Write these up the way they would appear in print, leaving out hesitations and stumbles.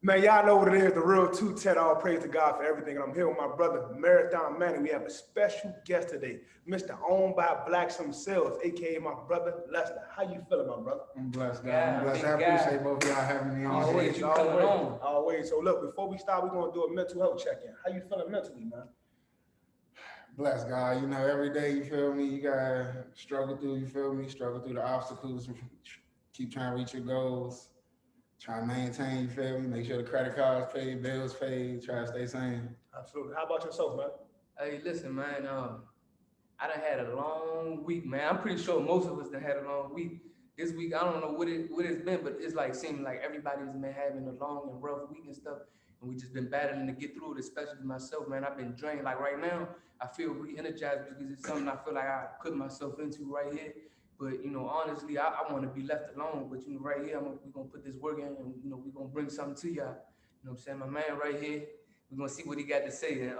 Man, y'all know what it is, the real 210. All praise to God for everything. And I'm here with my brother, Marathon Manny. We have a special guest today, Mr. Owned by Blacks Themselves, aka my brother, Lester. How you feeling, my brother? I'm blessed, God. I'm blessed. I appreciate both of y'all having me on. Always. So look, before we start, we're gonna do a mental health check-in. How you feeling mentally, man? Blessed, God. You know, every day, you feel me, you gotta struggle through, you feel me, struggle through the obstacles, keep trying to reach your goals. Try to maintain, you feel me? Make sure the credit cards paid, bills paid, try to stay sane. Absolutely. How about yourself, man? Hey, listen, man. I done had a long week, man. I'm pretty sure most of us done had a long week. This week, I don't know what it's been, but it's like seeming like everybody's been having a long and rough week and stuff, and we just been battling to get through it. Especially myself, man. I've been drained. Like right now, I feel re-energized because it's something I feel like I put myself into right here. But you know, honestly, I want to be left alone. But you know, right here, we're gonna put this work in, and you know, we're gonna bring something to y'all. You know what I'm saying? My man right here, we're gonna see what he got to say. And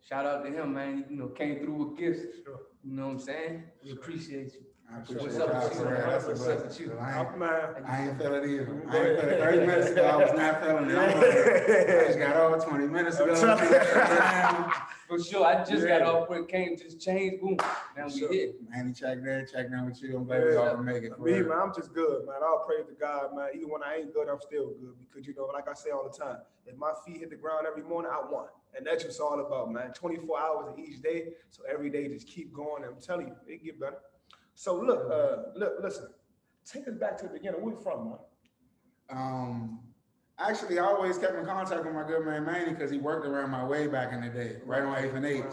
shout out to him, man. You know, came through with gifts. Sure. You know what I'm saying? We appreciate you. I appreciate What's up with you, man? What's up with you? I ain't feeling it either. I ain't feeling it. 30 minutes ago, I was not feeling it. I just got off 20 minutes ago. For sure. I just got off where it came, just changed, boom. Now we hit. Man, check down with you. I'm glad we all can make it. Me, man, I'm just good, man. All praise to God, man. Even when I ain't good, I'm still good. Because, you know, like I say all the time, if my feet hit the ground every morning, I won. And that's just all about, man. 24 hours in each day. So every day, just keep going. I'm telling you, it get better. So look, listen. Take us back to the beginning. Where you from, man? Actually, I always kept in contact with my good man Manny because he worked around my way back in the day, right on 8th and H.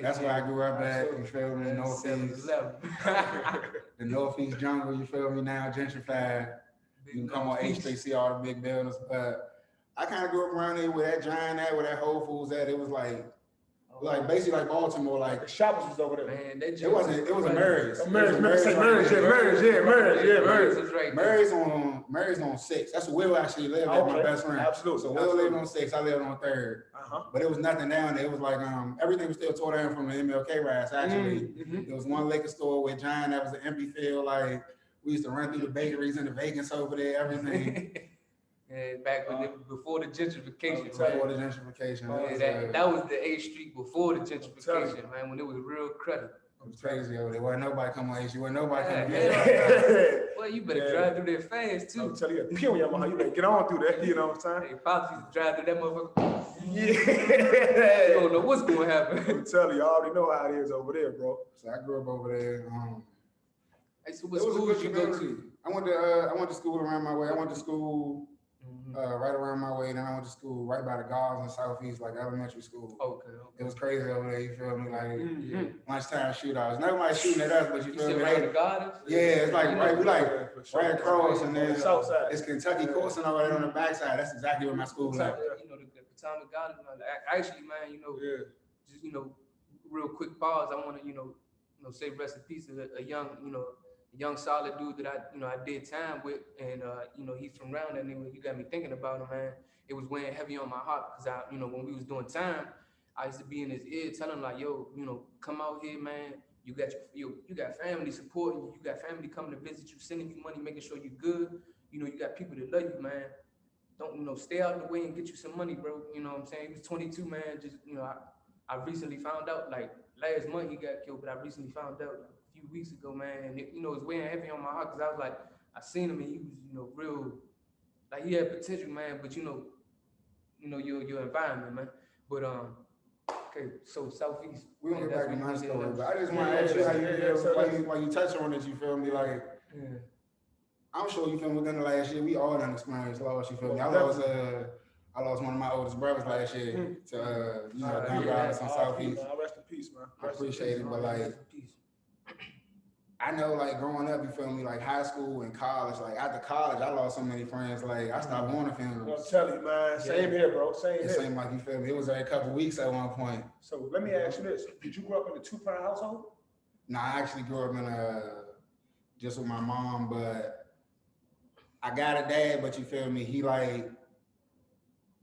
That's where I grew up at, you feel me, Northeast. The Northeast jungle, you feel me, now gentrified. You can come on H3, see all the big buildings. But I kind of grew up around here where that Giant at, where that Whole Foods at. It was like basically like Baltimore, like the shoppers was over there. Man, it was a Murray's. Murray's on 6. That's where Will actually lived at, my best friend. Absolutely. So Will lived on 6, I lived on 3rd. But it was nothing down there. It was like everything was still tore down from the MLK riots, actually. There was one liquor store with Giant that was an empty field. Like we used to run through the bakeries and the vacants over there, everything. And back when before the gentrification, before the gentrification, that was the 8th Street before the gentrification, man. When it was real credit. It was crazy over there. Wasn't nobody come on H. Wasn't nobody coming here. Well, you better drive through there fast too. I'm telling you, you better get on through that. You know what I'm saying? Hey, Pops used to drive through that motherfucker. Yeah. You don't know what's gonna happen. I'm telling you, I already know how it is over there, bro. So I grew up over there. Hey, so what school did you go to? I went to school around my way. I went to school right around my way. Then I went to school right by the Gardens in Southeast, like elementary school. Okay. It was crazy over there. You feel me? Like lunchtime shootouts. Nobody shooting at us, but you feel me? Right the Gardens? Yeah, it's like right across, and then it's Kentucky coursing over there on the backside. That's exactly where my school is. You know, the Potomac Gardens. Actually, man, just real quick pause. I want to say rest in peace to a young solid dude that I did time with, and he's from around that nigga. You got me thinking about him, man. It was weighing heavy on my heart because when we was doing time, I used to be in his ear telling him like, yo, come out here, man. You got family supporting you. You got family coming to visit you, sending you money, making sure you're good. You got people that love you, man. Don't stay out of the way and get you some money, bro. You know what I'm saying? He was 22, man. Just I recently found out, like last month he got killed, but I recently found out like a few weeks ago, man. And it's weighing heavy on my heart because I was like, I seen him and he was, real, like he had potential, man. But your environment, man. But okay, so Southeast. We gonna get back to my story, but I just want to ask you how you feel while you touch on it. You feel me? Like, I'm sure you feel me. Within the last year, we all done experienced loss. You feel me? I lost one of my oldest brothers last year to gun violence in Southeast. Rest in peace, man. I appreciate it, but like, I know, like, growing up, you feel me, like high school and college, like after college, I lost so many friends, like I stopped going to funerals. I'm telling you, man, same here, bro, same here. It seemed like, you feel me, it was every couple of weeks at one point. So let me ask you this, did you grow up in a two-parent household? No, I actually grew up in just with my mom, but I got a dad, but you feel me, he like,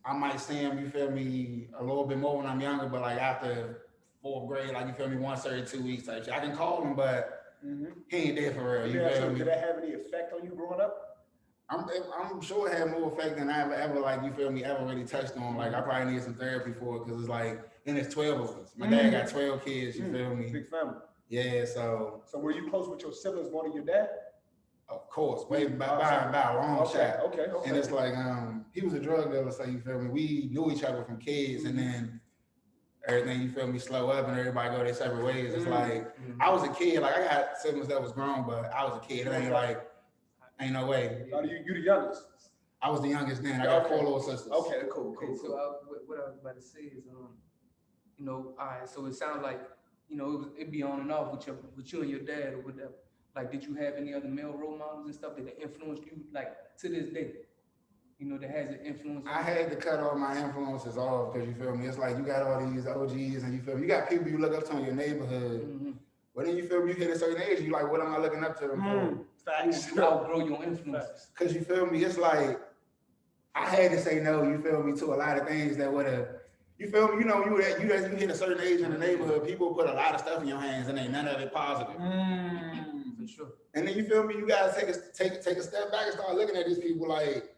I might see him, you feel me, a little bit more when I'm younger, but like after 4th grade, like you feel me, once every 2 weeks type shit. I can call him, but he ain't there for real. You feel me? Did that have any effect on you growing up? I'm sure it had more effect than I ever like, you feel me, ever really touched on. Like, I probably need some therapy for it, because it's like, and it's 12 of us. My dad got 12 kids, you feel me? Big family. Yeah, so. So were you close with your siblings more than your dad? Of course, way by a long shot. Okay. And it's like, he was a drug dealer, so you feel me? We knew each other from kids, and then everything, you feel me, slow up and everybody go their separate ways. It's like, I was a kid, like I got siblings that was grown, but I was a kid. It ain't like, ain't no way. You the youngest? I was the youngest then. I got 4 little sisters. Okay, cool. So what I was about to say is, you know, all right, so it sounds like, you know, it'd be on and off with you and your dad or whatever. Like, did you have any other male role models and stuff that influenced you, like, to this day? You know, that has an influence on you? I had to cut all my influences off, because you feel me, it's like you got all these OGs, and you feel me, you got people you look up to in your neighborhood. But then you feel me, you hit a certain age, you like, what am I looking up to them for? Facts. You outgrow your influences. Because you feel me, it's like, I had to say no, you feel me, to a lot of things that would have, you feel me, you know, you hit a certain age in the neighborhood, people put a lot of stuff in your hands and ain't none of it positive. For sure. And then you feel me, you gotta take a step back and start looking at these people like,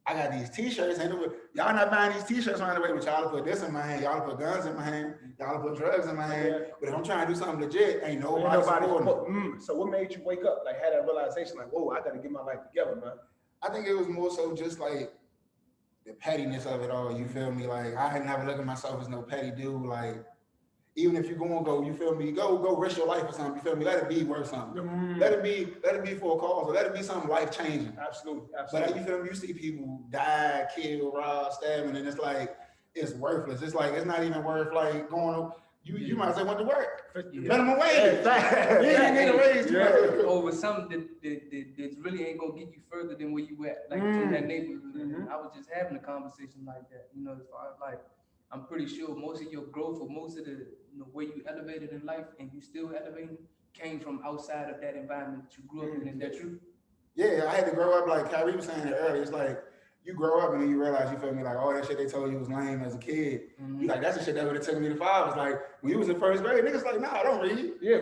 I got these t-shirts, and y'all not buying these t-shirts right away, but y'all put this in my hand, y'all put guns in my hand, y'all put drugs in my hand. But if I'm trying to do something legit, ain't nobody supporting. So what made you wake up, like had that realization, like, whoa, I gotta get my life together, man? I think it was more so just like the pettiness of it all, you feel me? Like, I had never looked at myself as no petty dude. Like, even if you're gonna go, you feel me, go risk your life for something, you feel me? Let it be worth something. Let it be for a cause, or let it be something life-changing. Absolutely. But you feel me, you see people die, kill, rob, stabbing, and it's like, it's worthless. It's like, it's not even worth like going, you might as well went to work. Minimum wage. You ain't need a raise. Over something that really ain't gonna get you further than where you at, like in that neighborhood. I was just having a conversation like that, you know, as far as like, I'm pretty sure most of your growth, or most of the, you know, way you elevated in life and you still elevating, came from outside of that environment that you grew up in. Is that true? Yeah, I had to grow up, like Kyrie was saying it earlier. It's like, you grow up and then you realize, you feel me, like all that shit they told you was lame as a kid. You like, that's the shit that would have taken me to 5. It's like, when you was in first grade, niggas like, nah, don't read. Yeah,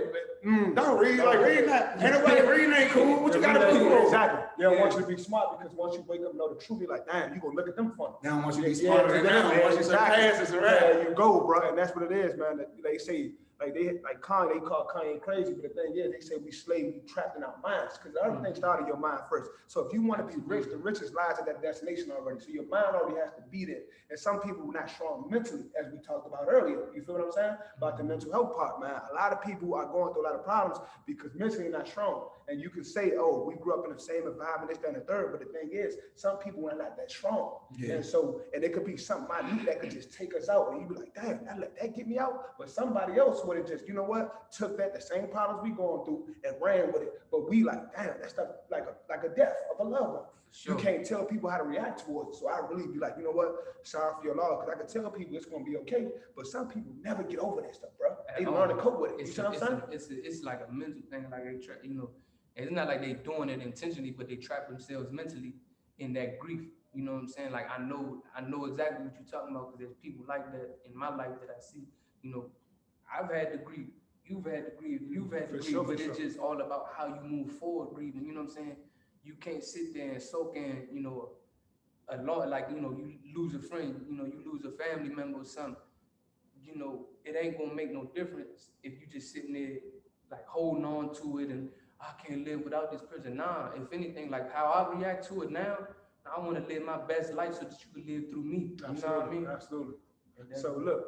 don't read. Like, reading that, ain't nobody reading ain't cool. What you gotta do for? Exactly. They don't want you to be smart, because once you wake up and know the truth, you're like, damn, you gonna look at them funny. They don't want you to be smarter than them. Once you surpass, it's right. There you go, bro. And that's what it is, man. They say, like Kanye, they call Kanye crazy, but the thing is, they say we slave, we trapped in our minds, because everything started in your mind first. So if you want to be rich, the richest lies at that destination already. So your mind already has to be there. And some people are not strong mentally, as we talked about earlier. You feel what I'm saying? About the mental health part, man. A lot of people are going through a lot of problems because mentally not strong. And you can say, oh, we grew up in the same environment, this, that, and the third. But the thing is, some people are not that strong. And so, and it could be something minute that could just take us out. And you be like, damn, I let that get me out. But somebody else would have just, you know what, took that, the same problems we going through, and ran with it. But we like, damn, that's stuff like a death of a loved one. Sure. You can't tell people how to react towards it. So I really be like, you know what, sorry for your loss, because I can tell people it's gonna be okay. But some people never get over that stuff, bro. They learn to cope with it. You see what I'm saying? It's like a mental thing. Like they try, you know, it's not like they doing it intentionally, but they trap themselves mentally in that grief. You know what I'm saying? Like I know exactly what you're talking about, because there's people like that in my life that I see. You know, I've had to grieve. You've had to grieve. You've had to grieve. Sure, but it's just all about how you move forward grieving. You know what I'm saying? You can't sit there and soak in, you know, a lot, like, you know, you lose a friend, you know, you lose a family member or something. You know, it ain't gonna make no difference if you just sitting there like holding on to it and I can't live without this person. Nah, if anything, like how I react to it now, I want to live my best life so that you can live through me. You know what I mean? Absolutely. So look,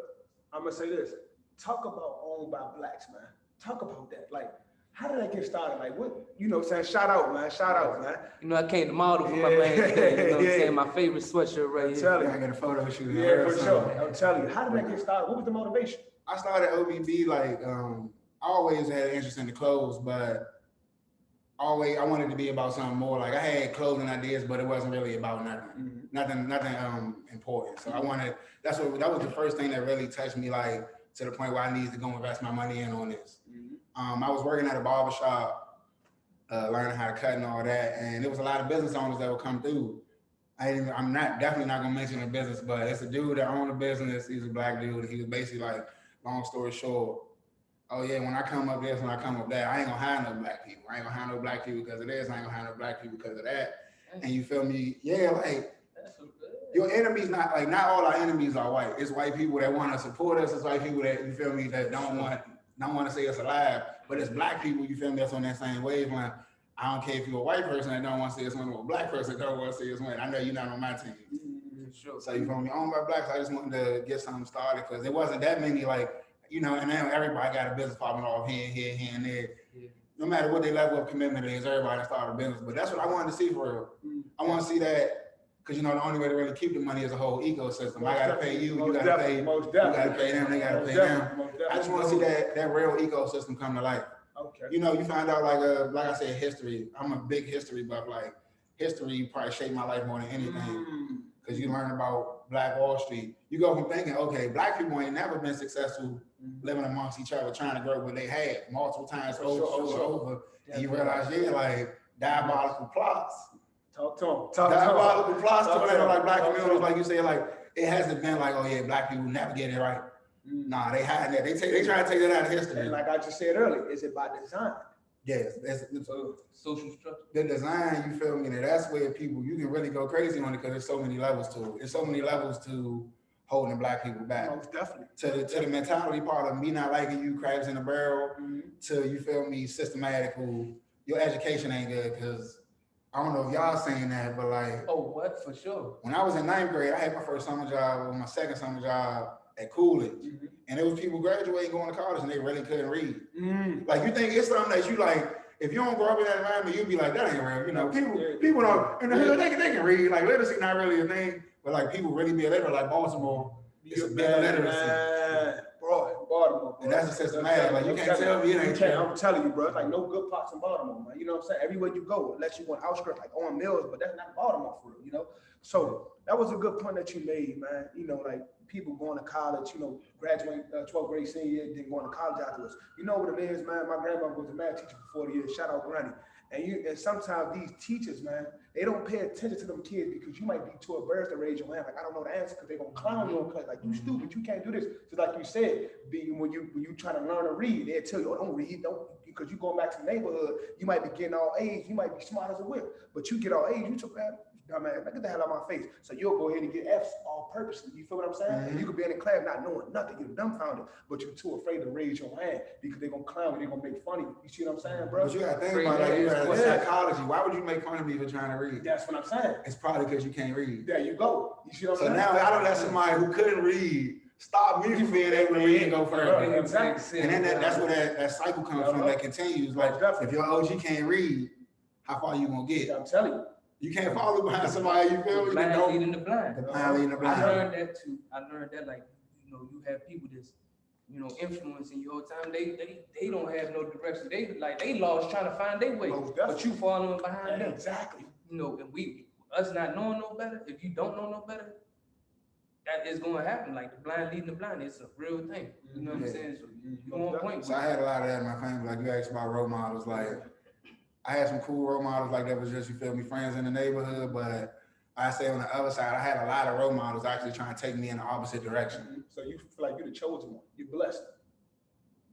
I'm gonna say this. Talk about owned by blacks, man. Talk about that. Like, how did that get started? Like, what, you know what I'm saying? Shout out, man. Shout out, man. You know, I came to model for my man today. You know what I'm saying? My favorite sweatshirt right here. I got a photo shoot. Yeah, for sure. I'm telling you. How did that get started? What was the motivation? I started OBB, like, I always had an interest in the clothes, but I wanted to be about something more. Like, I had clothing ideas, but it wasn't really about nothing. Nothing important. So that was the first thing that really touched me, like, to the point where I needed to go invest my money in on this. I was working at a barbershop, learning how to cut and all that, and there was a lot of business owners that would come through. I'm definitely not gonna mention the business, but it's a dude that owned a business. He's a black dude. He was basically like, long story short, oh yeah, when I come up this, when I come up that, I ain't gonna hire no black people. I ain't gonna hire no black people because of this. I ain't gonna hire no black people because of that. and you feel me? Yeah, like your enemies not all our enemies are white. It's white people that want to support us. It's white people that you feel me that don't want to see us alive. But it's black people, you feel me, that's on that same wavelength. I don't care if you're a white person that don't want to see us win or a black person that don't want to see us win. I know you're not on my team. Sure. So you feel me? Owned by blacks, I just wanted to get something started because there wasn't that many and now everybody got a business popping off here, and there. Yeah. No matter what their level of commitment is, everybody started a business. But that's what I wanted to see for real. I want to see that because the only way to really keep the money is a whole ecosystem. I gotta pay you, you gotta pay, you gotta pay them, they gotta pay them. I just want to see that real ecosystem come to life. Okay. You find out like I said, history. I'm a big history buff. Like history probably shaped my life more than anything. Because you learn about Black Wall Street. You go from thinking, okay, black people ain't never been successful living amongst each other, trying to grow what they had multiple times over. And you realize, like diabolical plots. Talk to them. Diabolical plots to better like black communities, like you say, like it hasn't been like, oh yeah, black people never get it right. Nah, they hide that. They try to take that out of history. And like I just said earlier, is it by design? Yes, it's social structure. The design, you feel me? And that's where you can really go crazy on it because there's so many levels to it. There's so many levels to holding black people back. Most definitely. To the mentality part of me not liking you, crabs in a barrel, to you feel me, systematical. Your education ain't good because I don't know if y'all saying that, but like. Oh, what? For sure. When I was in 9th grade, I had my first summer job or my second summer job at Coolidge. And it was people graduating, going to college, and they really couldn't read. Like, you think it's something that you like, if you don't grow up in that environment, you'd be like, that ain't real. People don't, in the hood, they can read. Like, literacy not really a thing, but like, people really be illiterate. Like, Baltimore, it's a big illiteracy. Bro, Baltimore. And that's a systematic. Like, you can't tell me it ain't true. I'm telling you, bro. It's like no good pots in Baltimore, man. You know what I'm saying? Everywhere you go, unless you go on outskirts like Owen Mills, but that's not Baltimore for real, So that was a good point that you made, man. Like people going to college, graduating 12th grade senior year, then going to college afterwards. You know what it is, man? My grandmother was a math teacher for 40 years. Shout out Granny. And sometimes these teachers, man, they don't pay attention to them kids because you might be too embarrassed to raise your hand. Like, I don't know the answer because they're going to clown you on class. Like, you stupid, you can't do this. Just like you said, when you trying to learn to read, they'll tell you, oh, don't read, because you going back to the neighborhood, you might be getting all A's, you might be smart as a whip, but you get all A's, you took that. Man, get the hell out of my face. So you'll go ahead and get F's all purposely. You feel what I'm saying? And you could be in the class not knowing nothing, you're dumbfounded, but you're too afraid to raise your hand because they're gonna clown you, they're gonna make fun of you. You see what I'm saying, bro? But you gotta think about like psychology. Why would you make fun of me for trying to read? That's what I'm saying. It's probably because you can't read. There you go. You see what I'm saying? So now I don't let somebody who couldn't read stop me from being able to read and go further. Exactly. And then that's where that cycle comes from that continues. Like if your OG can't read, how far you gonna get? I'm telling you. You can't follow behind somebody, you feel me? The blind leading the blind. The blind leading the blind. I learned that too. I learned that like, you have people that's, influencing you all the time. They don't have no direction. They lost trying to find their way. But you following behind them. Exactly. And us not knowing no better, if you don't know no better, that is going to happen. Like the blind leading the blind, it's a real thing. You know what I'm saying? So you on point. So I had a lot of that in my family. Like you asked about role models, like I had some cool role models like that was just, you feel me, friends in the neighborhood, but I say on the other side, I had a lot of role models actually trying to take me in the opposite direction. So you feel like you're the chosen one. You're blessed.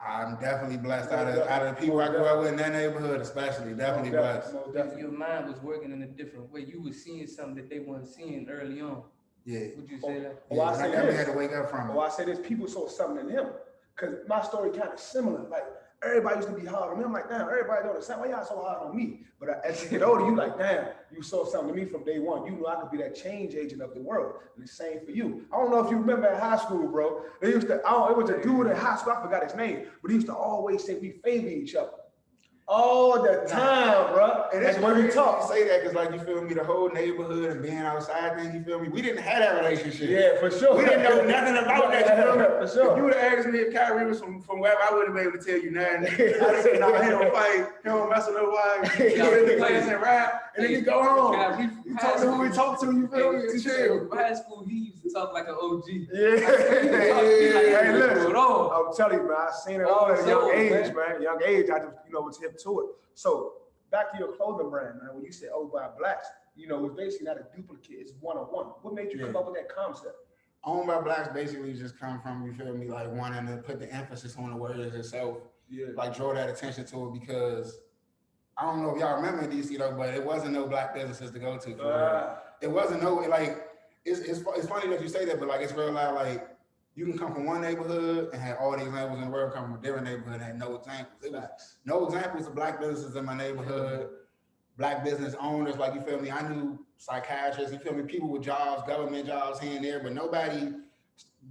I'm definitely blessed out of the people I grew up with in that neighborhood, especially, definitely blessed. Your mind was working in a different way. You were seeing something that they weren't seeing early on. Yeah. Would you say that? Yeah, I never had to wake up from it. I say this, people saw something in him. Because my story kind of similar. Like, everybody used to be hard on me. I'm like, damn, everybody doing the same. Why y'all so hard on me? But as you get older, you like, damn, you saw something in me from day one. You knew I could be that change agent of the world. And the same for you. I don't know if you remember at high school, bro. They used to, it was a dude in high school, I forgot his name, but he used to always say we favor each other. All the time, bro. And that's why we talk. Say that because, like, you feel me, the whole neighborhood and being outside thing, you feel me? We didn't have that relationship. Yeah, for sure. We didn't know nothing about that. You feel me? For sure. If you would have asked me if Kyrie was from wherever, I wouldn't be able to tell you nothing. I'd say, no, he don't fight. He don't mess with nobody. He go in the class and rap, and then he go home. You talk to who we talk to, you feel me? And chill. High school, he used to talk like an OG. Yeah. Hey, listen, I'm telling you, man, I seen it all at a young age, man. Young age, I just, was hip to it. So back to your clothing brand, man. When you said owned by blacks, it's basically not a duplicate, it's one-on-one. What made you come up with that concept? Owned by blacks basically just come from, you feel me, like wanting to put the emphasis on the word itself. Yeah. Like draw that attention to it because I don't know if y'all remember DC though, but it wasn't no black businesses to go to. For real. It wasn't no like. It's funny that you say that, but like it's real loud. Like you can come from one neighborhood and have all the examples in the world, come from a different neighborhood and have no examples. It was no examples of black businesses in my neighborhood. Black business owners, like you feel me. I knew psychiatrists, you feel me, people with jobs, government jobs here and there, but nobody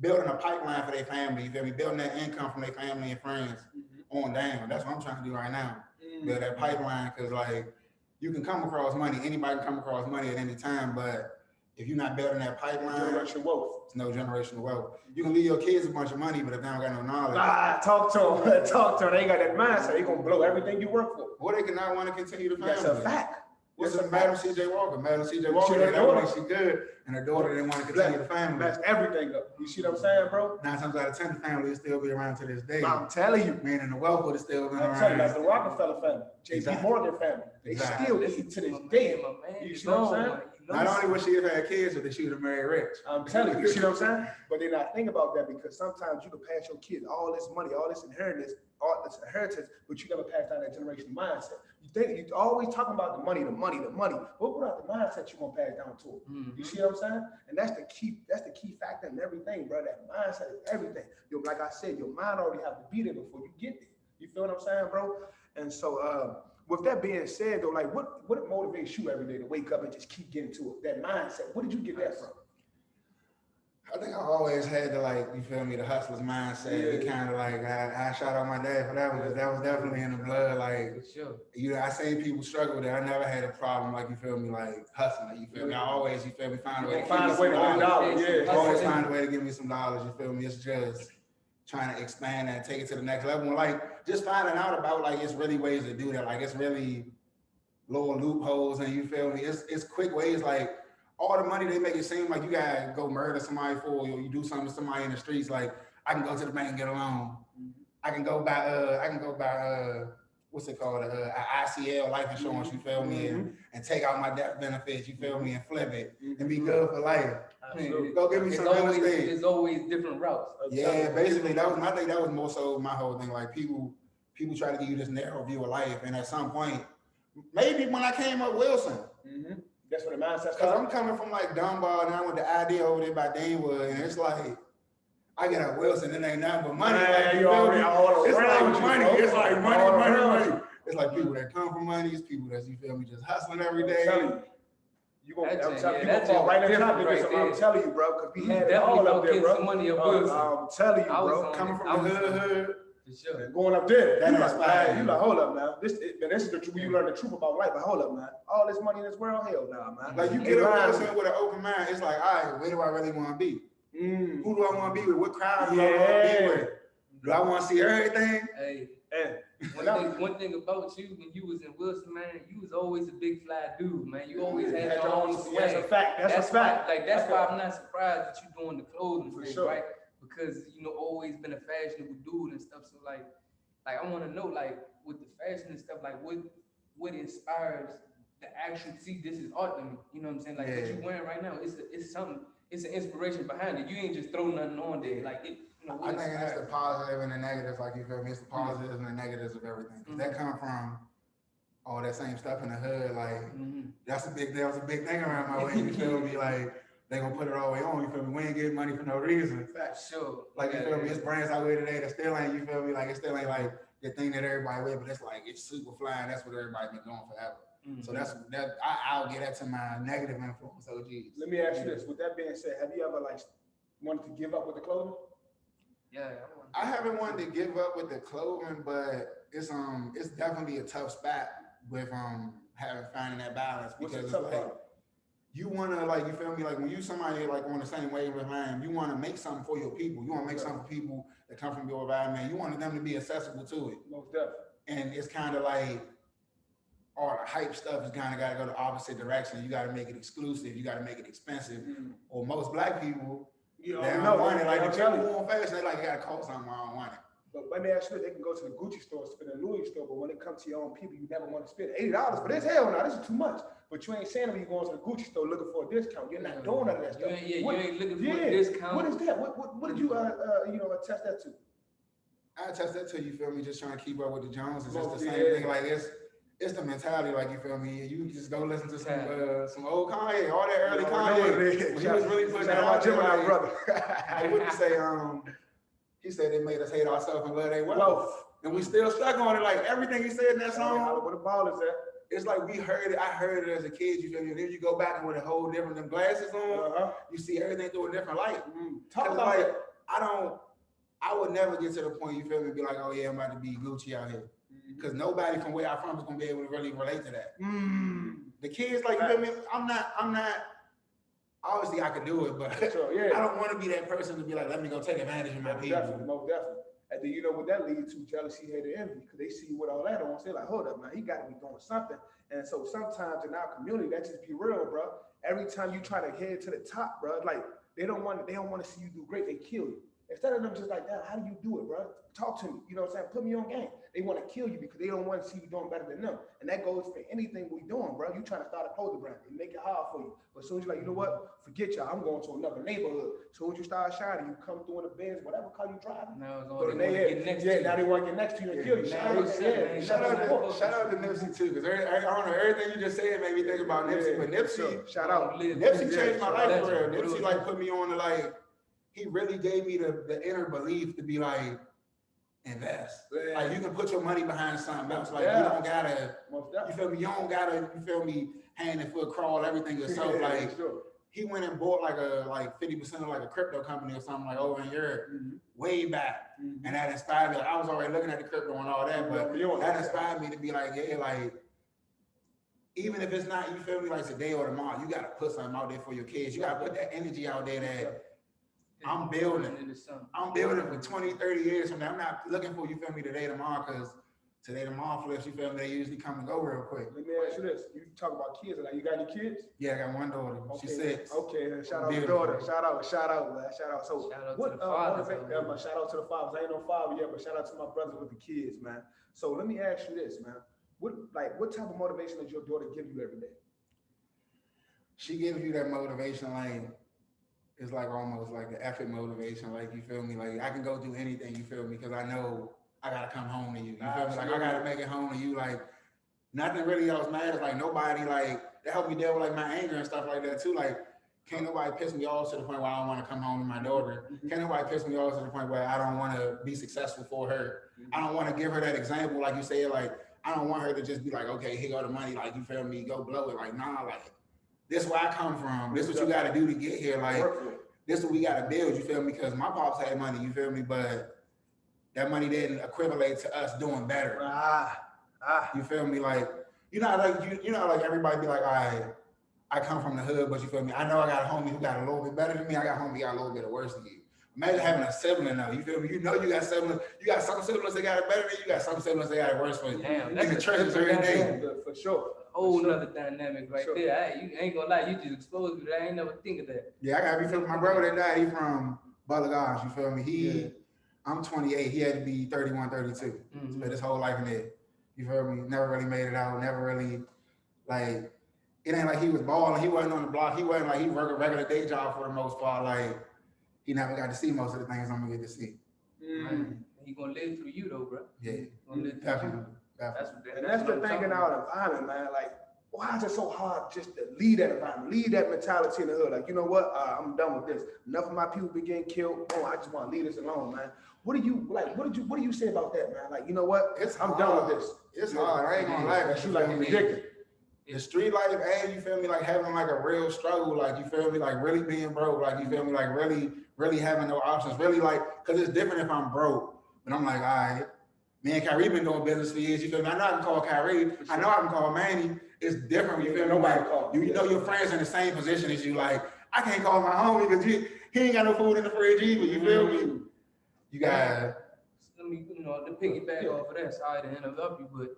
building a pipeline for their family. You feel me, building that income from their family and friends on down. That's what I'm trying to do right now. Build that pipeline, because like you can come across money. Anybody can come across money at any time, but if you're not building that pipeline, generational wealth. It's no generational wealth. You can leave your kids a bunch of money, but if they don't got no knowledge. Talk to them. Talk to them. They ain't got that mindset. They gonna blow everything you work for. Or they cannot want to continue the family. That's a fact. What's Madam C.J. Walker? Madam C.J. Walker, that don't think she good, and her daughter didn't want to continue the family. That's everything up. You see what I'm saying, bro? 9 times out of 10, the family will still be around to this day. I'm telling you. Man, and the wealth would have still been around. I'm telling you, like the Rockefeller family, J.P. Morgan family, they still eat to this day. You see what I'm saying? Not only would she have had kids, but she would have married rich. I'm telling you, you see what I'm saying? But then I think about that because sometimes you can pass your kids all this money, all this inheritance, but you never pass down that generational mindset. You always talking about the money. But what about the mindset you gonna pass down to them? You see what I'm saying? And that's the key factor in everything, bro. That mindset is everything. Like I said, your mind already have to be there before you get there. You feel what I'm saying, bro? And so with that being said, though, like what motivates you every day to wake up and just keep getting to it? That mindset. Where did you get that from? I think I always had the, like, you feel me, the hustler's mindset. It kind of like, I shout out my dad for that one, because that was definitely in the blood. Like, you know, I seen people struggle with it. I never had a problem, like, you feel me, like hustling. You feel me? I always, you feel me, find a way to give me some dollars. Always find a way to give me some dollars. You feel me? It's just trying to expand and take it to the next level. And like, just finding out about, like, it's really ways to do that. Like, it's really little loopholes, and you feel me? It's quick ways, like, all the money they make it seem like you gotta go murder somebody for, or you do something to somebody in the streets. Like, I can go to the bank and get a loan. I can go buy what's it called? ICL life insurance, you feel me? And take out my death benefits, you feel me? And flip it and be good for life. Go give me some real estate. There's always different routes. Yeah, basically that was my thing. That was more so my whole thing. Like people try to give you this narrow view of life, and at some point, maybe when I came up Wilson. That's what the mindset. Because I'm coming from like Dunbar, and I went to ID over there by Danewood, and it's like I get up Wilson, it ain't nothing but money. Like, it's like money. It's like money. It's like people that come from money. It's people that, you feel me, just hustling every day. You gonna fall right in the top of this. I'm telling you, bro, because we had it all up there, bro. I'm telling you, bro, coming from the hood. Sure. And going up there, you like, hold up now. This is the truth. You learn the truth about life. But hold up, man. All this money in this world, hell nah, man. Like you get up there with an open mind. It's like, all right, where do I really want to be? Who do I want to be with? What crowd do I want to be with? Do I want to see everything? Hey, one thing about you, when you was in Wilson, man, you was always a big fly dude, man. You always had your own swag. That's a fact. That's a fact. Like that's why I'm not surprised that you doing the clothing thing, right? Because always been a fashionable dude and stuff. So like I want to know, like, with the fashion and stuff, like what inspires the actual, see, this is art to me. You know what I'm saying? Like what you wearing right now, it's something. It's an inspiration behind it. You ain't just throw nothing on there. Like it. I think it's the positive and the negatives. Like you feel me? It's the positives and the negatives of everything. Cause that come from all that same stuff in the hood. Like that was a big thing around my way. You feel me? Like. They gonna put it all the way on, you feel me? We ain't getting money for no reason. Sure. Like, you feel me? It's brands out there today that still ain't, you feel me? Like, it still ain't like the thing that everybody wear, but it's like, it's super fly, and that's what everybody been doing forever. So I'll get that to my negative influence, OGs. Let me ask you this. With that being said, have you ever, like, wanted to give up with the clothing? Yeah. I haven't wanted to give up with the clothing, but it's definitely a tough spot with finding that balance, because it's like, you wanna, like, you feel me, like when you somebody like on the same wave with mine, you wanna make something for your people. You wanna make something for people that come from your environment. You want them to be accessible to it. Most definitely. And it's kind of like all the hype stuff is kind of got to go the opposite direction. You got to make it exclusive. You got to make it expensive. Or most black people, they don't want it. Like if you're going fast, they like, it got to cost something. I don't want it. But let me ask you, they can go to the Gucci store, spend a Louis store, but when it comes to your own people, you never want to spend $80 for this. Hell no, this is too much. But you ain't saying when you're going to the Gucci store looking for a discount. You're not doing none of that stuff. You ain't looking for a discount. What is that? What did you attest that to? I attest that to, you feel me, just trying to keep up with the Joneses. It's the same thing. Like it's the mentality, like, you feel me? You just go listen to some old Kanye, all that early Kanye. When he was really putting that out there, like, brother. Like, what did he say? He said they made us hate ourselves and love their wealth. And we still stuck on it. Like, everything he said in that song. Where the ball is at. It's like we heard it. I heard it as a kid. You feel me? And then you go back and with a whole different them glasses on, you see everything through a different light. Talk about like, I would never get to the point, you feel me, be like, oh yeah, I'm about to be Gucci out here. Because nobody from where I'm from is gonna be able to really relate to that. The kids, like, you feel me? I'm not. Obviously, I could do it, but I don't want to be that person to be like, let me go take advantage of my people. Most definitely. And then you know what that leads to? Jealousy, hate, and envy. Because they see what all that on. Say like, hold up, man, he got to be doing something. And so sometimes in our community, that just be real, bro. Every time you try to head to the top, bro, like they don't want to see you do great. They kill you. Instead of them just like that, how do you do it, bro? Talk to me. You know what I'm saying? Put me on game. They want to kill you because they don't want to see you doing better than them. And that goes for anything we doing, bro. You trying to start a clothing brand. They make it hard for you. But as soon as you're like, you know what? Forget y'all. I'm going to another neighborhood. As soon as you start shining, you come through in the Benz, whatever car you driving. Now they want to get next to you and kill you. Shout out to Nipsey too, because I don't know, everything you just said made me think about Nipsey. But Nipsey, shout out. Nipsey changed my life for real. Nipsey like put me on to like, he really gave me the inner belief to be like, invest. Like, you can put your money behind something else. Like, you don't gotta, you feel me? You don't gotta, you feel me, hand and foot crawl everything yourself. Like, he went and bought like 50% of like a crypto company or something like over in Europe way back. And that inspired me. Like, I was already looking at the crypto and all that, but that inspired me to be like, yeah, like, even if it's not, you feel me, like today or tomorrow, you gotta put something out there for your kids. You gotta put that energy out there that I'm building for 20, 30 years from now. I'm not looking for, you feel me, today, tomorrow, because today, tomorrow flips, you feel me, they usually come and go real quick. Let me ask you this. You talk about kids. Like, you got any kids? Yeah, I got one daughter. She's 6. Okay, shout out to the daughter. Shout out, man. Shout out. So, what, shout out to the fathers. I ain't no father yet, but shout out to my brothers with the kids, man. So, let me ask you this, man. What type of motivation does your daughter give you every day? She gives you that motivation, like, it's like almost like the effort motivation, like, you feel me? Like, I can go do anything, you feel me? Because I know I gotta come home to you. You feel me? Like, I gotta make it home to you. Like, nothing really else matters. Like, nobody, like, that helped me deal with like my anger and stuff like that too. Like, can't nobody piss me off to the point where I don't want to come home to my daughter. Can't nobody piss me off to the point where I don't want to be successful for her. I don't want to give her that example, like you said. Like, I don't want her to just be like, okay, here go the money. Like, you feel me? Go blow it. Like, nah, like, this is where I come from. This is what you got to do to get here. Like, this is what we got to build. You feel me? Because my pops had money. You feel me? But that money didn't equivalent to us doing better. You feel me? Like, you know, like everybody be like, all right, I come from the hood, but you feel me? I know I got a homie who got a little bit better than me. I got a homie who got a little bit worse than you. Imagine having a sibling though. You feel me? You know you got siblings. You got some siblings that got it better than you. You got some siblings that got it worse for you. Damn, that's the trenches every day. For sure. Whole nother dynamic right there. You ain't gonna lie, you just exposed me to that. I ain't never think of that. Yeah, I gotta be feeling my brother that died. He from Balagosh, you feel me? I'm 28. He had to be 31, 32. Spent his whole life in there. You feel me? Never really made it out. Never really, like, it ain't like he was balling. He wasn't on the block. He wasn't like he worked a regular day job for the most part. Like, he never got to see most of the things I'm gonna get to see. He gonna live through you though, bro. Yeah, definitely. That's the thing in our environment, man. Like, why is it so hard just to leave that environment, leave that mentality in the hood? Like, you know what? I'm done with this. Enough of my people be getting killed. Oh, I just want to leave this alone, man. What do you say about that, man? Like, you know what? I'm done with this. It's hard. I ain't gonna lie. But you like addicted. The street life, and you feel me, like having like a real struggle, like, you feel me, like really being broke, like, you feel me, like really having no options, really, like, because it's different if I'm broke, but I'm like, all right, me and Kyrie been doing business for years, you feel me, I know I can call Kyrie, I know I can call Manny, it's different, you feel me, like, you know your friends in the same position as you, like, I can't call my homie because he ain't got no food in the fridge either, you feel me? You got let me, to piggyback off of that, sorry to interrupt you, but,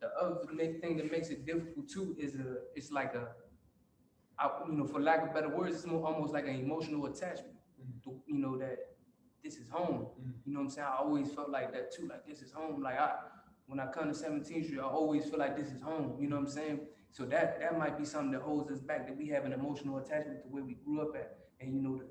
the other thing that makes it difficult too is it's like for lack of better words, it's almost like an emotional attachment. That this is home. You know what I'm saying? I always felt like that too. Like, this is home. Like, when I come to 17th Street, I always feel like this is home. You know what I'm saying? So that might be something that holds us back. That we have an emotional attachment to where we grew up at, and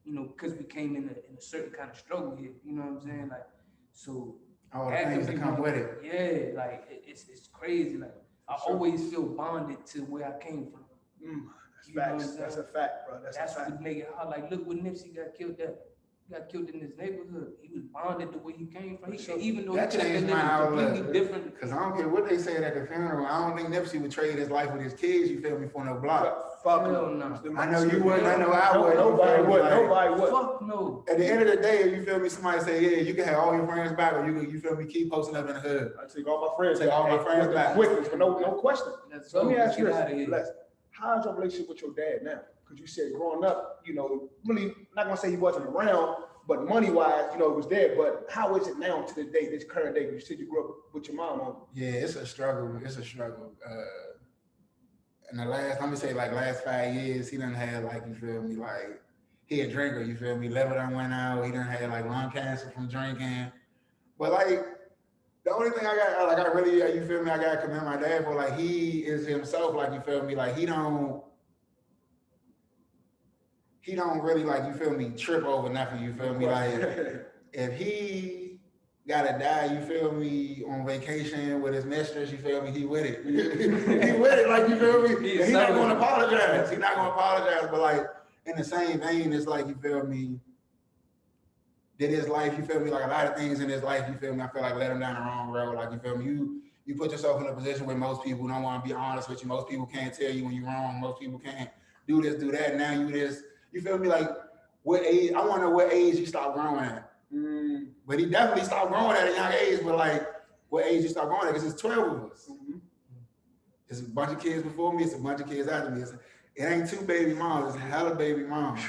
because we came in a certain kind of struggle here. You know what I'm saying? Like, so. all the things that come with it. Yeah, like it's crazy. Like I always feel bonded to where I came from. Facts. That's a fact, bro. That's what make it hard. Like, look, when Nipsey got killed, he got killed in his neighborhood. He was bonded the way he came from. Even though that he changed been my outlook completely different. Because I don't care what they said at the funeral. I don't think Nipsey would trade his life with his kids. You feel me? For no block. Fuck no. I know you wouldn't. I know I wouldn't. Nobody would. Nobody would. Fuck no. At the end of the day, you feel me? Somebody say, yeah, you can have all your friends back, or you feel me? Keep posting up in the hood. I take all my friends. Take all my friends back. Quickly, for no question. So let me ask you this, Les. how's your relationship with your dad now? Because you said growing up, you know, really not gonna say he wasn't around, but money-wise, you know, it was there. But how is it now to the day, this current day? You said you grew up with your mom on. Yeah, it's a struggle. It's a struggle. In the last, let me say, like last 5 years, he done had like, you feel me, like he a drinker. You feel me? Liver done went out. He done had like lung cancer from drinking. But like the only thing I got, like I really, you feel me? I gotta commend my dad for like he is himself. Like you feel me? Like he don't really, like, you feel me, trip over nothing, you feel me? Like, if he gotta die, you feel me, on vacation with his mistress, you feel me, he with it. He with it, like, you feel me? He not gonna apologize. He not gonna apologize, but like, in the same vein, it's like, you feel me, did his life, you feel me, like a lot of things in his life, you feel me, I feel like let him down the wrong road, like, you feel me, you put yourself in a position where most people don't wanna be honest with you, most people can't tell you when you're wrong, most people can't do this, do that, now you this. You feel me? Like, what age? I want to know what age you stop growing at. But he definitely stopped growing at a young age. But like, what age you stop growing at? Because it's 12 of us. It's a bunch of kids before me. It's a bunch of kids after me. It ain't 2 baby moms. It's a hella baby moms.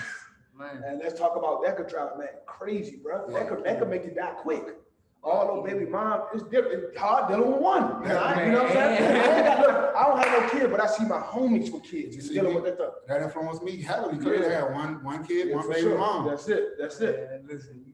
Man. And let's talk about that could drive man crazy, bro. Yeah. That could make you die quick. All those baby moms, it's different. It's hard dealing with one. You know what I'm saying? I don't have no kid, but I see my homies with kids. You dealing with that stuff. That influenced me heavily because I had one kid, one baby mom. That's it. Man, listen,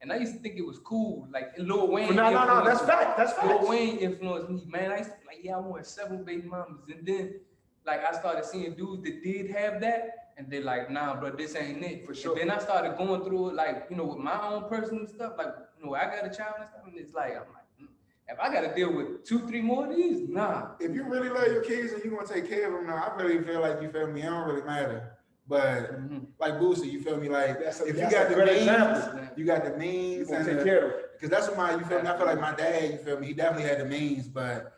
and I used to think it was cool, like Lil Wayne. No, that's fact. That's fact. Lil Wayne influenced me, man. I used to be like, yeah, I want 7 baby mamas, and then like I started seeing dudes that did have that. And they're like, nah, bro, this ain't it. For sure. And then I started going through it, like, you know, with my own personal stuff. Like, you know, I got a child and stuff. And it's like, I'm like, if I got to deal with 2, 3 more of these, nah. If you really love your kids and you're going to take care of them, now, I really feel like, you feel me, it don't really matter. But like Boosie, you feel me, like, if you got the means, you got the means. You take care of them. Because that's what you feel me, I feel like my dad, you feel me, he definitely had the means, but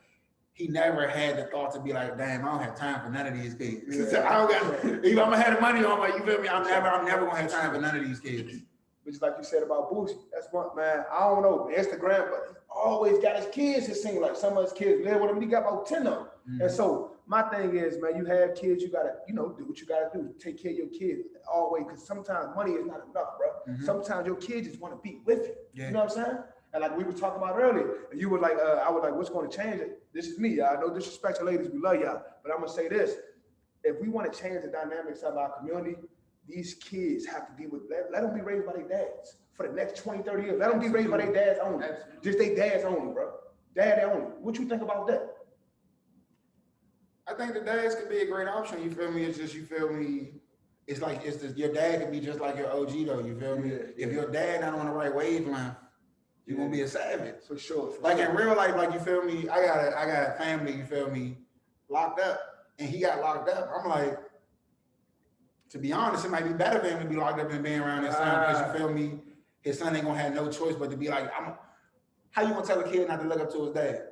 he never had the thought to be like, damn, I don't have time for none of these kids. Yeah. I don't got, if I'm gonna have the money on my, you feel me? I'm never gonna have time for none of these kids. Which is like you said about Boosie. That's what, man, I don't know, Instagram, but he always got his kids. It seems like some of his kids live with him. He got about 10 of them. And so my thing is, man, you have kids, you gotta, you know, do what you gotta do. Take care of your kids always, because sometimes money is not enough, bro. Sometimes your kids just want to be with you. You know what I'm saying? And like we were talking about earlier, and you were like, I was like, what's going to change it? This is me, y'all. No disrespect to ladies, we love y'all. But I'm going to say this. If we want to change the dynamics of our community, these kids have to be with, let them be raised by their dads for the next 20, 30 years. Let them be raised by their dads only. Just their dads only, bro. Dad only. What you think about that? I think the dads could be a great option. You feel me? It's just, you feel me? It's like, your dad could be just like your OG though. You feel me? If your dad not on the right wavelength, you're gonna be a savage. For sure. Like in real life, like, you feel me, I got family, you feel me, locked up. And he got locked up. I'm like, to be honest, it might be better for him to be locked up than being around his son, because you feel me, his son ain't gonna have no choice but to be like, how you gonna tell a kid not to look up to his dad?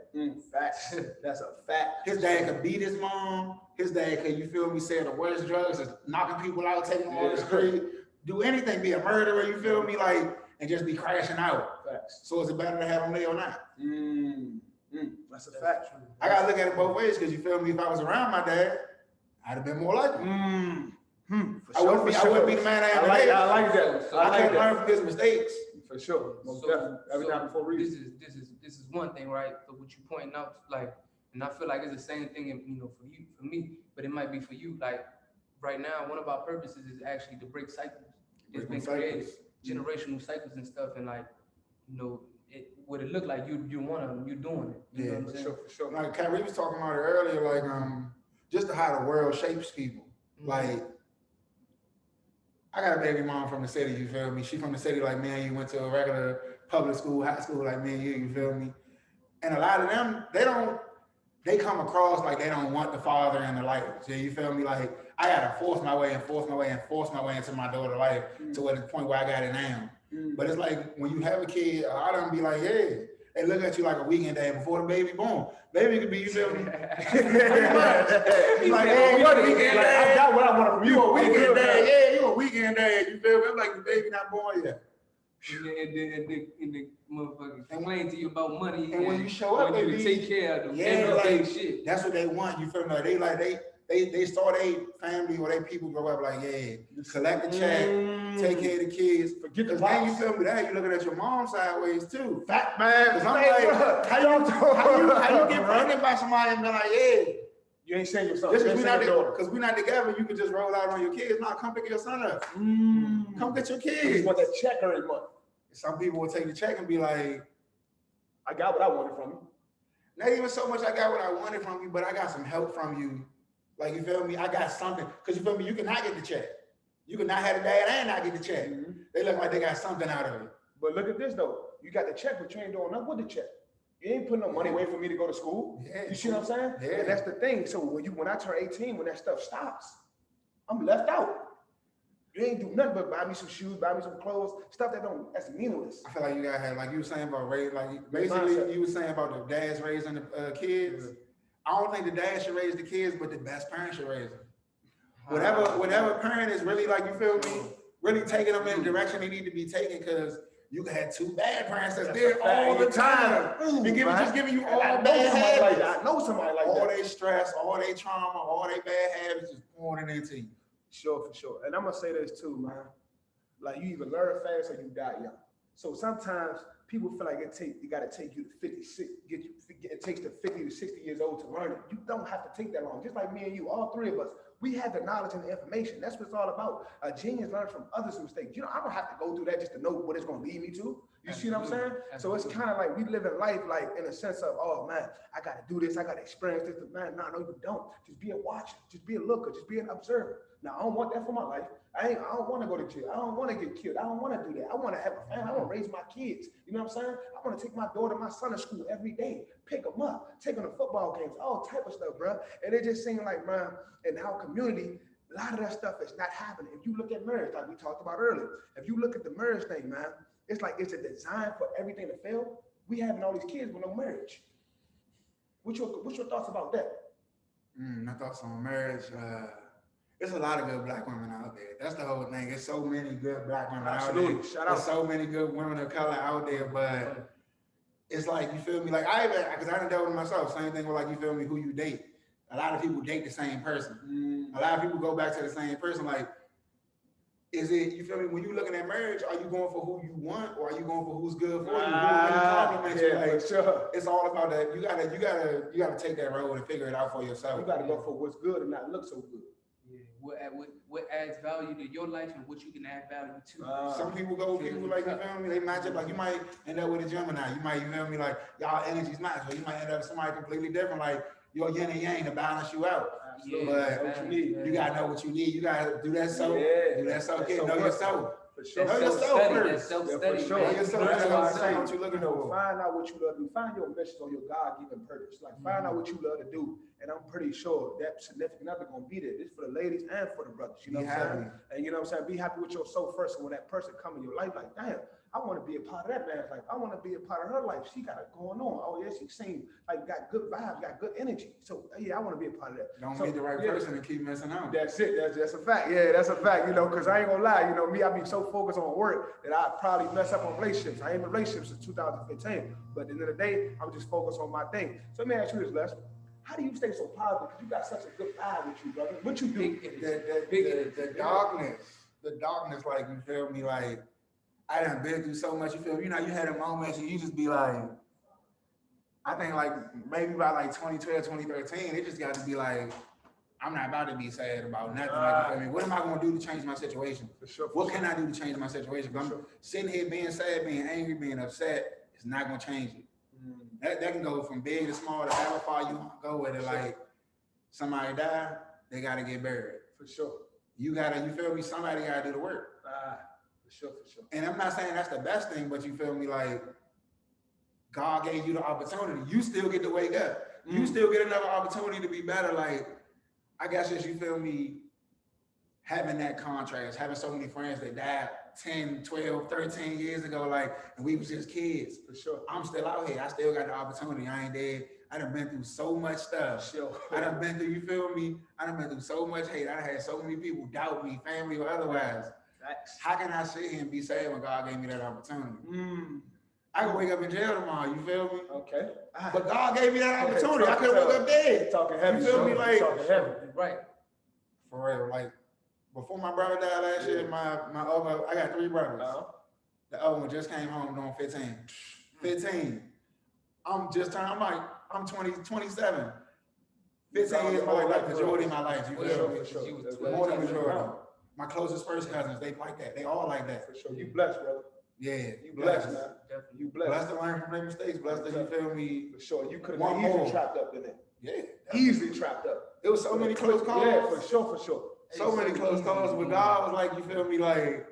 Facts. That's a fact. His dad could beat his mom. His dad could, you feel me, sell the worst drugs, is knocking people out, taking them off the street, do anything, be a murderer, you feel me, like, and just be crashing out. Facts. So is it better to have him live or not? That's a fact. I gotta look at it both ways, because you feel me, if I was around my dad, I'd have been more like him. I wouldn't be the man I am today. I like that. I can't learn from his mistakes. For sure. Most definitely. Every time before reason. This is one thing, right? So what you pointing out, like, and I feel like it's the same thing, you know, for me, but it might be for you. Like right now, one of our purposes is actually to break cycles. It's been created generational cycles and stuff, and like, you know, what it look like you want them, you doing it. You know what I'm saying? For sure. Like Kyrie was talking about it earlier, like just how the world shapes people. Like, I got a baby mom from the city, you feel me? She from the city, like, man, you went to a regular public school, high school, like me and you feel me? And a lot of them, they come across like they don't want the father in their life. So you feel me? Like, I gotta force my way into my daughter's life to the point where I got it now. But it's like, when you have a kid, a lot of them be like, yeah. They look at you like a weekend dad before the baby born. Baby could be, you feel me? He's like, hey, you a weekend dad. I got what I want from you. A weekend dad, yeah, you a weekend dad. You feel me? I'm like, the baby not born yet. And the motherfucker complain to you about money. And when you show up, they take care of them. Yeah, like, shit. That's what they want. You feel me? They start a family or they people grow up like, yeah, collect the check, take care of the kids. Forget the then you feel me? That you looking at your mom sideways too. Fat man. Cause I'm like, how you get pregnant by somebody and be like, yeah. You ain't saying your son. Because we're not together, you can just roll out on your kids. No, come pick your son up. Come get your kids. You want that check every month. Some people will take the check and be like, I got what I wanted from you. Not even so much I got what I wanted from you, but I got some help from you. Like, you feel me? I got something. Because you feel me? You cannot get the check. You cannot have the dad and not get the check. They look like they got something out of it. But look at this, though. You got the check, but you ain't doing nothing with the check. You ain't putting no money away for me to go to school. Yeah, you see what I'm saying? Yeah. And that's the thing. So when I turn 18, when that stuff stops, I'm left out. You ain't do nothing but buy me some shoes, buy me some clothes, stuff that's meaningless. I feel like you gotta have, like you were saying about raise, like basically you were saying about the dads raising the kids. I don't think the dad should raise the kids, but the best parent should raise them. Whatever parent is really, like, you feel me, really taking them in the direction they need to be taken, because you can have two bad parents that's there all the time. Just giving you all bad habits. I know somebody like that. All their stress, all their trauma, all their bad habits just pouring it into you. Sure, for sure. And I'm gonna say this too, man. Like, you either learn fast or you die young. So sometimes people feel like it gotta take you to 56, it takes to 50 to 60 years old to learn it. You don't have to take that long. Just like me and you, all three of us, we have the knowledge and the information. That's what it's all about. A genius learns from others' mistakes. You know, I don't have to go through that just to know what it's gonna lead me to. You see what I'm saying? So it's kind of like we live in life like in a sense of, oh man, I gotta do this, I gotta experience this. Man, no, you don't. Just be a watcher, just be a looker, just be an observer. Now, I don't want that for my life. I don't want to go to jail. I don't want to get killed. I don't want to do that. I want to have a family. I want to raise my kids. You know what I'm saying? I want to take my daughter, my son to school every day, pick them up, take them to football games, all type of stuff, bro. And it just seems like, man, in our community, a lot of that stuff is not happening. If you look at marriage, like we talked about earlier, if you look at the marriage thing, man, it's like it's a design for everything to fail. We having all these kids with no marriage. What's your thoughts about that? My thoughts on marriage, there's a lot of good black women out there. That's the whole thing. There's so many good black women out there. Shout out. There's so many good women of color out there, but it's like, you feel me? Like, because I done dealt with myself. Same thing with, like, you feel me, who you date. A lot of people date the same person. A lot of people go back to the same person. Like, is it, you feel me, when you looking at marriage, are you going for who you want, or are you going for who's good for you? Who really compliments you? Like, sure. It's all about that. You gotta take that road and figure it out for yourself. You gotta go for what's good and not look so good. What adds value to your life and what you can add value to. Some people go with people like, you feel me, they match up. Like, you might end up with a Gemini. You might, you feel me, like, y'all energies match. Or you might end up with somebody completely different, like your yin and yang to balance you out. But you gotta know what you need. You gotta do that self. Do that self care. Know yourself. For sure. Know yourself first. Self-study. For sure. Know yourself. That's what I'm saying. What you looking for? Find out what you love to do. Find your mission or your God-given purpose. Like, find out what you love to do. And I'm pretty sure that significant other gonna be there. This for the ladies and for the brothers. You know what I'm saying? And you know what I'm saying? Be happy with yourself first. And when that person come in your life, like, damn, I want to be a part of that man's life. I want to be a part of her life. She got it going on. Oh yeah, she seems like got good vibes, got good energy. So yeah, I want to be a part of that. Don't meet the right person and keep messing out. That's it. That's a fact. Yeah, that's a fact. You know, because I ain't gonna lie. You know, me, I be so focused on work that I probably mess up on relationships. I ain't in relationships since 2015. But at the end of the day, I'm just focused on my thing. So let me ask you this, Les. How do you stay so positive? Because you got such a good vibe with you, brother. What you do? The darkness, like, you feel me, like, I done been through so much. You feel me? You know, you had a moment and you just be like, I think like maybe by like 2012, 2013, it just got to be like, I'm not about to be sad about nothing. Like, you feel me? What am I going to do to change my situation? What can I do to change my situation? I'm sitting here being sad, being angry, being upset. It's not going to change it. That can go from big to small to however far you want to go with it. Like, somebody die, they got to get buried. For sure. You feel me? Somebody got to do the work. For sure, for sure. And I'm not saying that's the best thing, but you feel me, like God gave you the opportunity. You still get to wake up. You still get another opportunity to be better. Like, I guess just, you feel me, having that contrast, having so many friends that died 10, 12, 13 years ago, like, and we was just kids. For sure. I'm still out here. I still got the opportunity. I ain't dead. I done been through so much stuff. Sure. I done been through, you feel me? I done been through so much hate. I done had so many people doubt me, family or otherwise. How can I sit here and be sad when God gave me that opportunity? I could wake up in jail tomorrow, you feel me? Okay. But God gave me that opportunity. I could have woke up dead. Talking heavy. You feel me? Like, talking heavy. Right. For real, like, before my brother died last year, I got 3 brothers. The other one just came home doing 15. 15. I'm 27. 15 years of my life, majority of my life. You feel me? Sure. More than majority. My closest first cousins, they like that. They all like that. For sure. You blessed, brother. Yeah. You blessed, man. You blessed. Blessed to learn from their mistakes. Blessed to, you feel me? For sure. You could have been easily trapped up in it. Yeah. Easily trapped up. It was so many close calls. Yeah, for sure. So many close calls, but God was like, you feel me, like,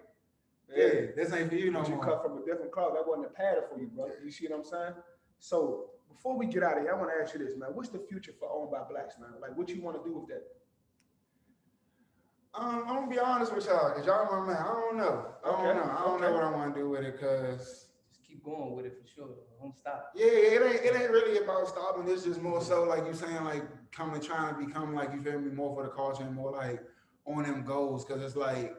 this ain't for you no more. You cut from a different cloth. That wasn't a pattern for you, brother. You see what I'm saying? So before we get out of here, I want to ask you this, man. What's the future for Owned by Blacks, man? Like, what you want to do with that? I'm gonna be honest with y'all, cause y'all my man. I don't know. I don't know what I want to do with it, cause just keep going with it for sure. Don't stop. Yeah, it ain't really about stopping. It's just more so like you saying, like trying to become, like, you feel me, more for the culture and more like on them goals. Cause it's like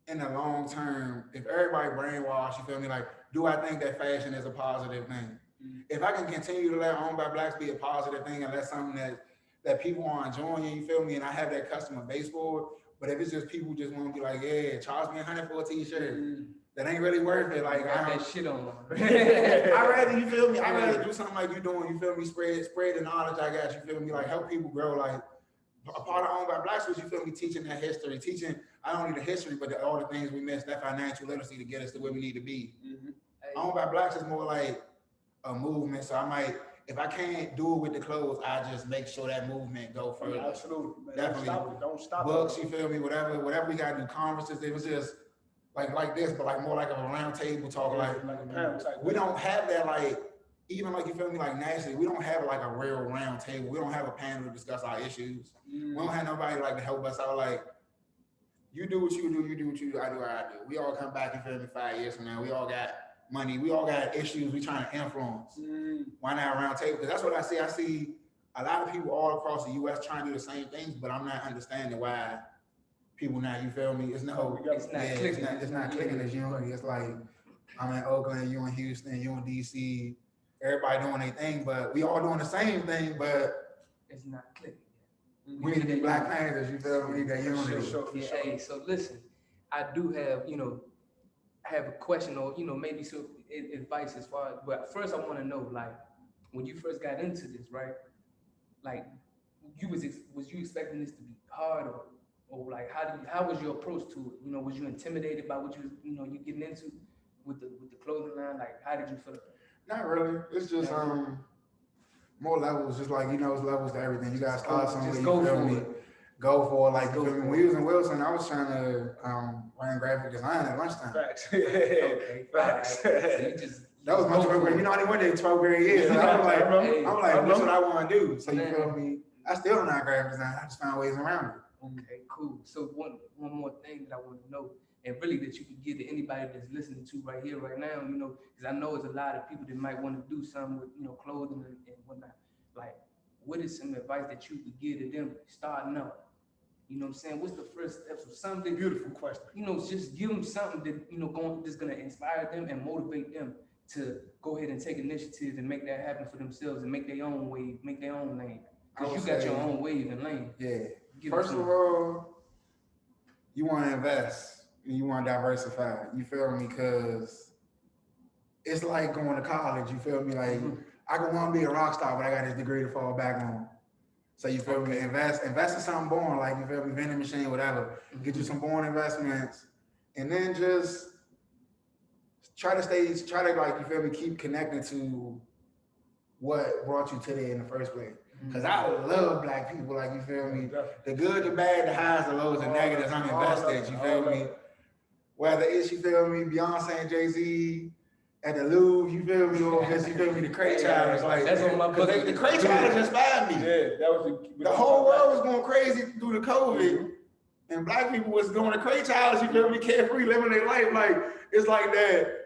in the long term, if everybody brainwashed, you feel me, like, do I think that fashion is a positive thing? If I can continue to let Owned by Blacks be a positive thing and let something that people are enjoying, you feel me, and I have that customer base for it, but if it's just people just want to be like, yeah, charge me $100 for a t-shirt, that ain't really worth it. Like, I got that shit on. I rather, you feel me, I rather do something like you doing, you feel me, spread the knowledge I got, you feel me, like help people grow. Like, a part of Owned by Blacks was, you feel me, teaching that history, teaching not only the history, but all the things we missed, that financial literacy to get us to where we need to be. Owned by Blacks is more like a movement, so I might, if I can't do it with the clothes, I just make sure that movement go further. Absolutely, man. Definitely. Don't stop. Books, you feel me? Whatever we gotta do. Conferences. It was just like this, but like more like a round table talk. Like a panel type. We don't have that, like, even like, you feel me, like nationally, we don't have like a real round table. We don't have a panel to discuss our issues. We don't have nobody like to help us out. Like, you do what you do, you do what you do, I do what I do. We all come back and feel me 5 years from now. We all got money. We all got issues we trying to influence. Why not a round table? Because that's what I see. I see a lot of people all across the U.S. trying to do the same things, but I'm not understanding why people not, you feel me? It's not clicking as unity. It's like, I'm in Oakland, you in Houston, you in D.C., everybody doing their thing, but we all doing the same thing, but it's not clicking. We need to be Black Panthers, you feel me? We need that unity. Hey, so listen, I do have, have a question or, maybe some advice as far as, but first I want to know, like, when you first got into this, right? Like, was you expecting this to be hard or like, how was your approach to it? Was you intimidated by what you getting into with the clothing line? Like, how did you feel? Not really. It's just, more levels, just like, it's levels to everything. You guys start somewhere, you feel me? Go for it. Like, you feel me? When we was in Wilson, I was trying to learn graphic design at lunchtime. Facts. Facts. That was my 12th grade. I only went there 12 grade years. So I'm like, that's what I want to do. So you feel me? I still don't know graphic design. I just found ways around it. Okay, cool. So one more thing that I want to know, and really that you can give to anybody that's listening to right here, right now, because I know there's a lot of people that might want to do something with, clothing and whatnot. Like, what is some advice that you could give to them starting out? You know what I'm saying? What's the first steps of something? Beautiful question. Just give them something that, that's going to inspire them and motivate them to go ahead and take initiative and make that happen for themselves and make their own wave, make their own lane. Because you got your own wave and lane. Yeah. First of all, you want to invest and you want to diversify. You feel me? Because it's like going to college. You feel me? Like, I could want to be a rock star, but I got this degree to fall back on. So you feel me? Invest in something born, like, you feel me, vending machine, whatever. Get you some born investments, and then just try to like, you feel me, keep connecting to what brought you to there in the first place. Because I love Black people, like, you feel me? The good, the bad, the highs, the lows, the negatives, I'm invested, you feel me? whether it's, you feel me, Beyonce and Jay-Z at the Louvre, you feel me, or just, you feel me, the Crate Challenge. Like, that's on my bucket. The Crate Challenge inspired me. Yeah, that was the whole world was going crazy through the COVID, and black people was doing the Crate Challenge, you feel me, carefree, living their life. Like, it's like that.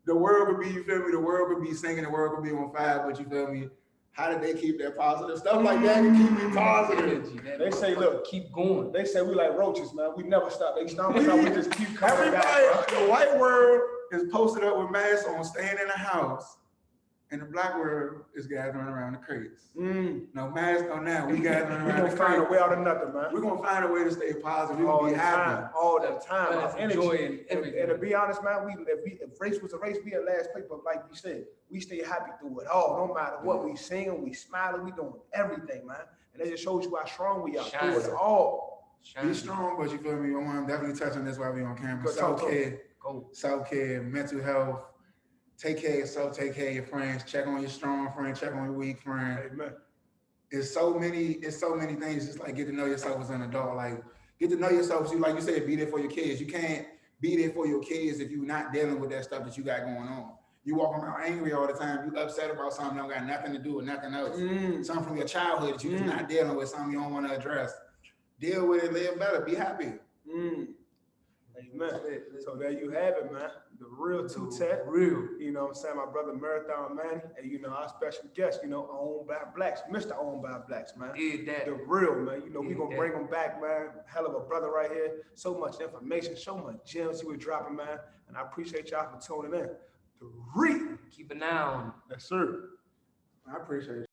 The world could be, you feel me, the world could be singing, the world could be on fire, but you feel me, how did they keep that positive? Stuff like that can keep me positive. They say, look, keep going. They say we like roaches, man. We never stop. They stomp us out, we just keep coming back. Everybody, the white world is posted up with masks on, staying in the house, and the black world is gathering around the crates. No mask on now. We gathering around the crates. We're gonna find a way out of nothing, man. We're gonna find a way to stay positive. We're gonna be happy all the time. Enjoying everything. And to be honest, man, if race was a race, we at last place. But like you said, we stay happy through it all. No matter what, we singing, we smiling, we doing everything, man. And that just shows you how strong we are. Through it all. Be strong, but you feel me? I want to definitely touch on this while we on camera. Self-care, mental health. Take care of yourself, take care of your friends, check on your strong friend, check on your weak friend. Amen. It's so many things. Just like get to know yourself as an adult. Like get to know yourself. So like you said, be there for your kids. You can't be there for your kids if you're not dealing with that stuff that you got going on. You walk around angry all the time. You upset about something that don't got nothing to do with nothing else. Something from your childhood that you just not dealing with, something you don't want to address. Deal with it, live better, be happy. Amen. So there you have it, man. The real two-tech. Real. You know what I'm saying? My brother Marathon Manny, and you know, our special guest, you know, Owned by Blacks, Mr. Owned by Blacks, man. Did that. The real, man. You know, we gonna bring him back, man. Hell of a brother right here. So much information, so much gems he was dropping, man. And I appreciate y'all for tuning in. The real. Keep an eye on. Yes, sir. I appreciate it.